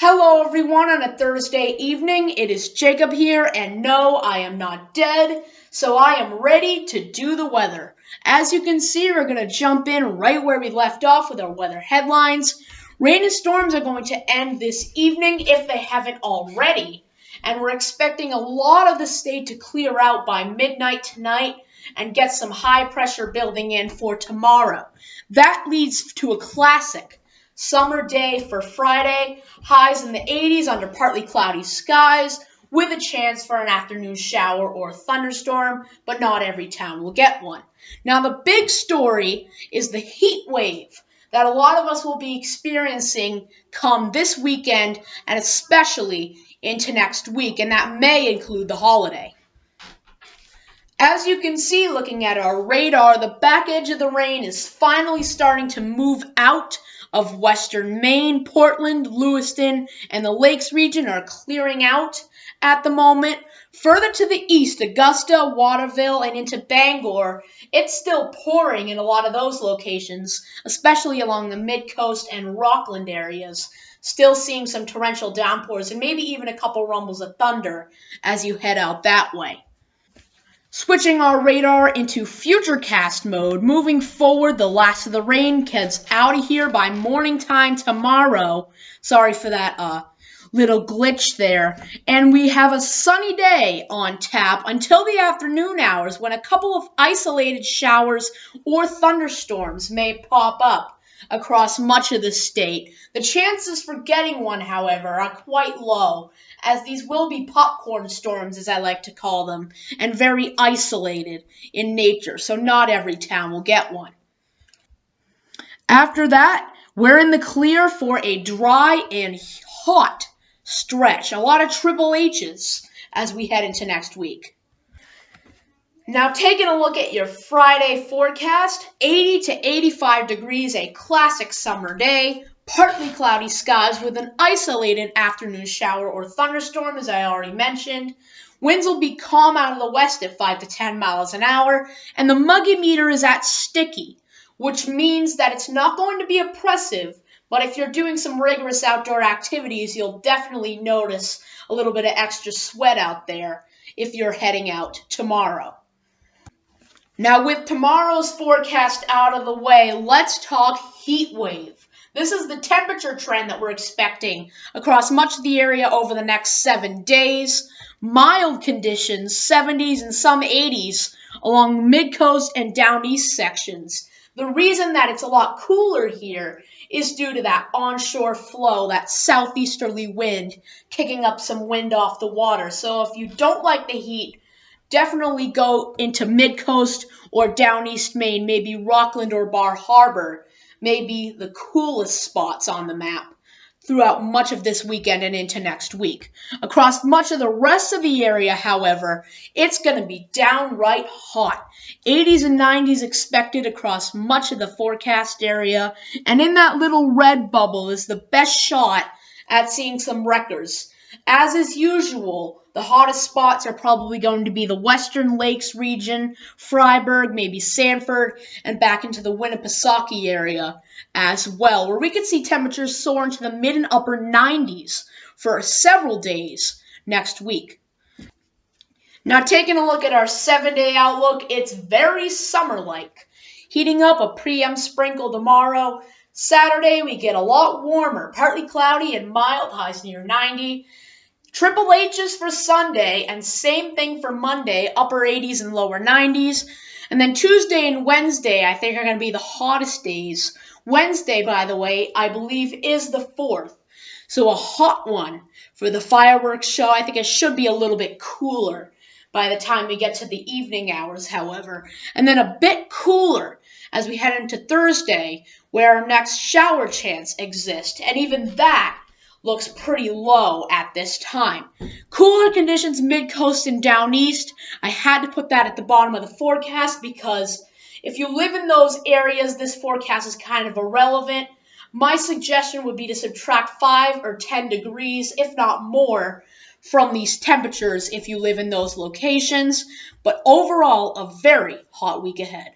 Hello everyone on a Thursday evening. It is Jacob here, and no, I am not dead, so I am ready to do the weather. As you can see, we're going to jump in right where we left off with our weather headlines. Rain and storms are going to end this evening if they haven't already, and we're expecting a lot of the state to clear out by midnight tonight and get some high pressure building in for tomorrow. That leads to a classic summer day for Friday, highs in the 80s under partly cloudy skies, with a chance for an afternoon shower or thunderstorm, but not every town will get one. Now, the big story is the heat wave that a lot of us will be experiencing come this weekend and especially into next week, and that may include the holiday. As you can see, looking at our radar, the back edge of the rain is finally starting to move out of western Maine. Portland, Lewiston, and the Lakes region are clearing out at the moment. Further to the east, Augusta, Waterville, and into Bangor, it's still pouring in a lot of those locations, especially along the mid-coast and Rockland areas. Still seeing some torrential downpours and maybe even a couple rumbles of thunder as you head out that way. Switching our radar into futurecast mode, moving forward, the last of the rain gets out of here by morning time tomorrow. Sorry for that little glitch there. And we have a sunny day on tap until the afternoon hours when a couple of isolated showers or thunderstorms may pop up across much of the state. The chances for getting one, however, are quite low, as these will be popcorn storms, as I like to call them, and very isolated in nature, so not every town will get one. After that, we're in the clear for a dry and hot stretch. A lot of triple H's as we head into next week. Now, taking a look at your Friday forecast, 80 to 85 degrees, a classic summer day, partly cloudy skies with an isolated afternoon shower or thunderstorm, as I already mentioned. Winds will be calm out of the west at 5 to 10 miles an hour, and the muggy meter is at sticky, which means that it's not going to be oppressive, but if you're doing some rigorous outdoor activities, you'll definitely notice a little bit of extra sweat out there if you're heading out tomorrow. Now, with tomorrow's forecast out of the way, let's talk heat wave. This is the temperature trend that we're expecting across much of the area over the next 7 days. Mild conditions, 70s and some 80s, along mid-coast and down east sections. The reason that it's a lot cooler here is due to that onshore flow, that southeasterly wind, kicking up some wind off the water. So if you don't like the heat, definitely go into mid-coast or down east Maine, maybe Rockland or Bar Harbor, maybe the coolest spots on the map throughout much of this weekend and into next week. Across much of the rest of the area, however, it's going to be downright hot. 80s and 90s expected across much of the forecast area, and in that little red bubble is the best shot at seeing some records. As is usual, the hottest spots are probably going to be the Western Lakes region, Fryeburg, maybe Sanford, and back into the Winnipesaukee area as well, where we could see temperatures soar into the mid and upper 90s for several days next week. Now, taking a look at our 7-day outlook, it's very summer-like. Heating up, a pre-em sprinkle tomorrow. Saturday, we get a lot warmer, partly cloudy and mild, highs near 90. Triple H's for Sunday, and same thing for Monday, upper 80s and lower 90s. And then Tuesday and Wednesday, I think, are going to be the hottest days. Wednesday, by the way, I believe is the 4th. So a hot one for the fireworks show. I think it should be a little bit cooler by the time we get to the evening hours, however. And then a bit cooler as we head into Thursday, where our next shower chance exists. And even that looks pretty low at this time. Cooler conditions mid-coast and down east. I had to put that at the bottom of the forecast because if you live in those areas, this forecast is kind of irrelevant. My suggestion would be to subtract 5 or 10 degrees, if not more, from these temperatures if you live in those locations. But overall, a very hot week ahead.